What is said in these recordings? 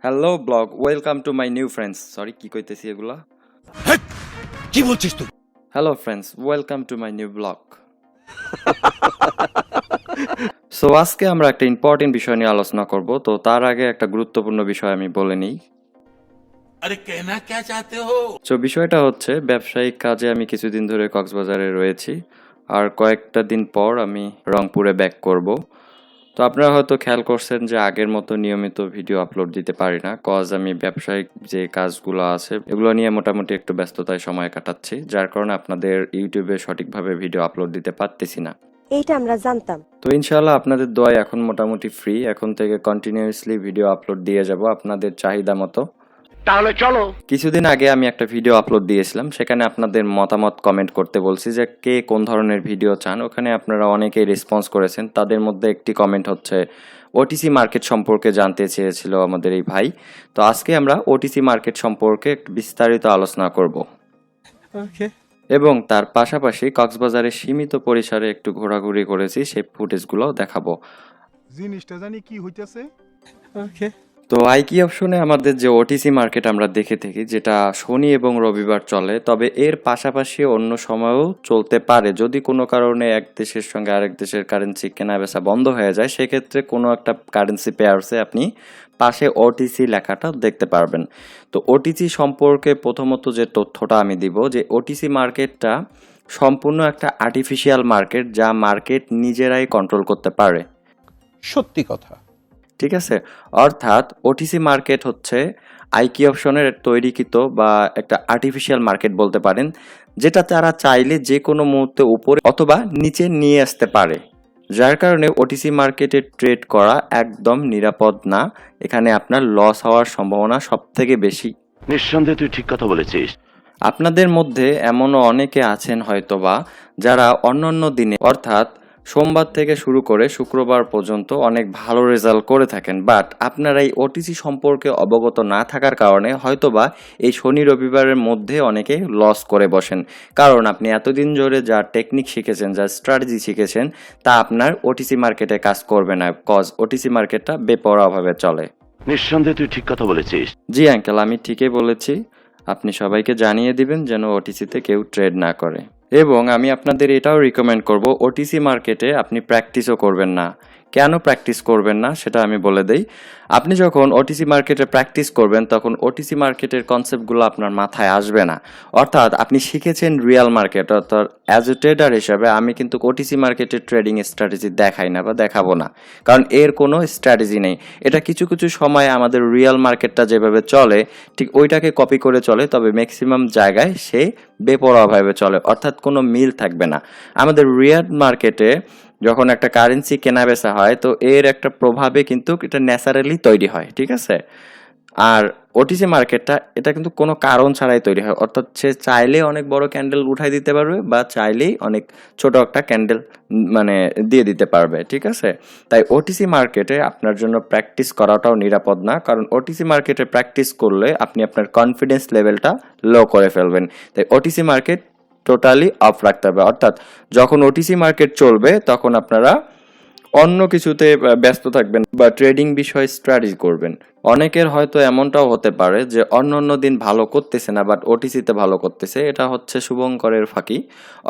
Hello blog, welcome to my new friends. Sorry, কি কইতেছি এগুলা? কি বলছিস তুই? Hello friends, welcome to my new blog. So আজকে আমরা একটা ইম্পর্টেন্ট বিষয় নিয়ে আলোচনা করব। তো তার আগে একটা গুরুত্বপূর্ণ বিষয় আমি বলে নিই। আরে कहना क्या चाहते हो? সো বিষয়টা হচ্ছে, ব্যবসায়িক কাজে আমি কিছুদিন ধরে কক্সবাজারে রয়েছি, আর কয়েকটা দিন পর আমি রংপুরে ব্যাক করব। তো আপনারা হয়তো খেয়াল করছেন যে আগের মতো নিয়মিত ভিডিও আপলোড দিতে পারি না, কজ আমি ব্যবসায়িক যে কাজগুলো আছে এগুলো নিয়ে মোটামুটি একটু ব্যস্ততায় সময় কাটাচ্ছি, যার কারণে আপনাদের ইউটিউবে সঠিকভাবে ভিডিও আপলোড দিতে পারতেছি না। এইটা আমরা জানতাম। তো ইনশাআল্লাহ আপনাদের দোয়ায় এখন মোটামুটি ফ্রি, এখন থেকে কন্টিনিউয়াসলি ভিডিও আপলোড দিয়ে যাব আপনাদের চাহিদা মতো। তাহলে চলো। কিছুদিন আগে আমি একটা ভিডিও আপলোড দিয়েছিলাম, সেখানে আপনাদের মতামত কমেন্ট করতে বলছি যে কে কোন ধরনের ভিডিও চান। ওখানে আপনারা অনেকেই রেসপন্স করেছেন। তাদের মধ্যে একটি কমেন্ট হচ্ছে ওটিসি মার্কেট সম্পর্কে জানতে চেয়েছিল আমাদের এই ভাই। তো আজকে আমরা ওটিসি মার্কেট সম্পর্কে একটু বিস্তারিত আলোচনা করব এবং তার পাশাপাশি কক্সবাজারে সীমিত পরিসরে একটু ঘোরাঘুরি করেছি, সেই ফুটেজগুলো দেখাবো। জিনিসটা জানি কি হইতেছে। তো আইকি অপশনে আমাদের যে ওটিসি মার্কেট আমরা দেখে থাকি, যেটা শনি এবং রবিবার চলে, তবে এর পাশাপাশি অন্য সময়ও চলতে পারে। যদি কোনো কারণে এক দেশের সঙ্গে আরেক দেশের কারেন্সি কেনা বেচা বন্ধ হয়ে যায়, সেক্ষেত্রে কোনো একটা কারেন্সি পেয়ারসে আপনি পাশে ওটিসি লেখাটা দেখতে পারবেন। তো ওটিসি সম্পর্কে প্রথমত যে তথ্যটা আমি দিব, যে ওটিসি মার্কেটটা সম্পূর্ণ একটা আর্টিফিশিয়াল মার্কেট, যা মার্কেট নিজেরাই কন্ট্রোল করতে পারে। সত্যি কথা। ঠিক আছে, অর্থাৎ ওটিসি মার্কেট হচ্ছে আইকি অপশনের তৈরিকৃত বা একটা আর্টিফিশিয়াল মার্কেট বলতে পারেন, যেটা তারা চাইলে যে কোনো মুহূর্তে উপরে অথবা নিচে নিয়ে আসতে পারে, যার কারণে ওটিসি মার্কেটে ট্রেড করা একদম নিরাপদ না। এখানে আপনার লস হওয়ার সম্ভাবনা সব থেকে বেশি। নিঃসন্দেহে তুই ঠিক কথা বলেছিস। আপনাদের মধ্যে এমনও অনেকে আছেন হয়তোবা, যারা অন্যান্য দিনে অর্থাৎ সোমবার থেকে শুরু করে শুক্রবার পর্যন্ত অনেক ভালো রেজাল্ট করে থাকেন, বাট আপনারা এই ওটিসি সম্পর্কে অবগত না থাকার কারণে হয়তোবা এই শনি রবিবারের মধ্যে অনেকে লস করে বসেন। কারণ আপনি এতদিন ধরে যা টেকনিক শিখেছেন, যা স্ট্র্যাটেজি শিখেছেন, তা আপনার ওটিসি মার্কেটে কাজ করবে না, কজ ওটিসি মার্কেটটা বেপরোয়াভাবে চলে। নিঃসন্দেহে তুই ঠিক কথা বলেছিস। জি আঙ্কেল, আমি ঠিকই বলেছি। আপনি সবাইকে জানিয়ে দিবেন যেন ওটিসিতে কেউ ট্রেড না করে। এবং আমি আপনাদের এটাও রিকমেন্ড করব, ওটিসি মার্কেটে আপনি প্র্যাকটিসও করবেন না। কেন প্র্যাকটিস করবেন না সেটা আমি বলে দেই। আপনি যখন ওটিসি মার্কেটে প্র্যাকটিস করবেন, তখন ওটিসি মার্কেটের কনসেপ্টগুলো আপনার মাথায় আসবে না। অর্থাৎ আপনি শিখেছেন রিয়েল মার্কেট, অর্থাৎ অ্যাজ এ ট্রেডার হিসাবে আমি কিন্তু ওটিসি মার্কেটের ট্রেডিং স্ট্র্যাটেজি দেখাই না বা দেখাবো না, কারণ এর কোনো স্ট্র্যাটেজি নেই। এটা কিছু কিছু সময় আমাদের রিয়েল মার্কেটটা যেভাবে চলে ঠিক ওইটাকে কপি করে চলে, তবে ম্যাক্সিমাম জায়গায় সে বেপরোয়াভাবে চলে, অর্থাৎ কোনো মিল থাকবে না। আমাদের রিয়েল মার্কেটে যখন একটা কারেন্সি কেনা বেচা হয়, তো এর একটা প্রভাবে কিন্তু এটা ন্যাচারালি তৈরি হয়, ঠিক আছে। আর ওটিসি মার্কেটটা এটা কিন্তু কোনো কারণ ছাড়াই তৈরি হয়, অর্থাৎ সে চাইলে অনেক বড় ক্যান্ডেল উঠাই দিতে পারবে বা চাইলেই অনেক ছোট একটা ক্যান্ডেল মানে দিয়ে দিতে পারবে, ঠিক আছে। তাই ওটিসি মার্কেটে আপনার জন্য প্র্যাকটিস করাটাও নিরাপদ না, কারণ ওটিসি মার্কেটে প্র্যাকটিস করলে আপনি আপনার কনফিডেন্স লেভেলটা লো করে ফেলবেন। তাই ওটিসি মার্কেট টোটালি অফ রাখতে হবে, অর্থাৎ যখন ওটিসি মার্কেট চলবে তখন আপনারা অন্য কিছুতে ব্যস্ত থাকবেন বা ট্রেডিং বিষয়ে স্ট্র্যাটেজি করবেন। অনেকের হয়তো এমনটাও হতে পারে যে অন্য দিন ভালো করতেছে না, বাট ওটিসিতে ভালো করতেছে। এটা হচ্ছে শুভঙ্করের ফাঁকি।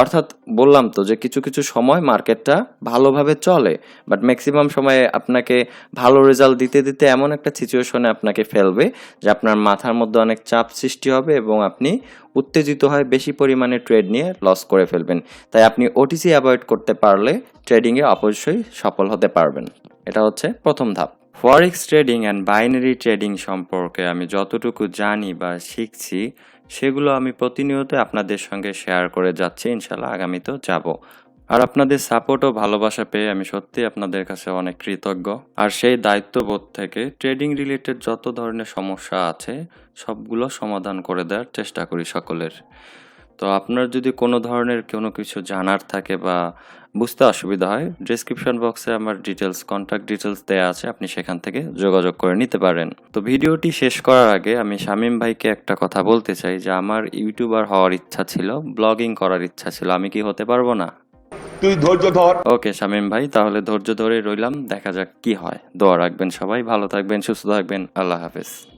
অর্থাৎ বললাম তো যে কিছু কিছু সময় মার্কেটটা ভালোভাবে চলে, বাট ম্যাক্সিমাম সময়ে আপনাকে ভালো রেজাল্ট দিতে দিতে এমন একটা সিচুয়েশনে আপনাকে ফেলবে যে আপনার মাথার মধ্যে অনেক চাপ সৃষ্টি হবে এবং আপনি উত্তেজিত হয় বেশি পরিমাণে ট্রেড নিয়ে লস করে ফেলবেন। তাই আপনি ওটিসি অ্যাভয়েড করতে পারলে ট্রেডিংয়ে অবশ্যই সফল হতে পারবেন। এটা হচ্ছে প্রথম ধাপ। Forex trading and binary trading সম্পর্কে আমি যতটুকু জানি বা শিখছি, সেগুলো আমি প্রতিনিয়ত আপনাদের সঙ্গে শেয়ার করে যাচ্ছি, ইনশাল্লাহ আগামীতেও যাব। আর আপনাদের সাপোর্ট ও ভালোবাসা পেয়ে আমি সত্যি আপনাদের কাছে অনেক কৃতজ্ঞ। আর সেই দায়িত্ববোধ থেকে ট্রেডিং রিলেটেড যত ধরনের সমস্যা আছে সবগুলো সমাধান করে দেওয়ার চেষ্টা করি সকলের। তো আপনার যদি কোনো ধরনের কোনো কিছু জানার থাকে বা বুঝতে অসুবিধা হয়, ডেসক্রিপশন বক্সে আমার কন্ট্যাক্ট ডিটেলস দেওয়া আছে, আপনি সেখান থেকে যোগাযোগ করে নিতে পারেন। তো ভিডিওটি শেষ করার আগে আমি শামীম ভাইকে একটা কথা বলতে চাই যে আমার ইউটিউবার হওয়ার ইচ্ছা ছিল, ব্লগিং করার ইচ্ছা ছিল, আমি কি হতে পারবো না? তুই ধৈর্য ধর। ওকে শামীম ভাই, তাহলে ধৈর্য ধরে রইলাম, দেখা যাক কি হয়। দোয়া রাখবেন সবাই, ভালো থাকবেন, সুস্থ থাকবেন, আল্লাহ হাফেজ।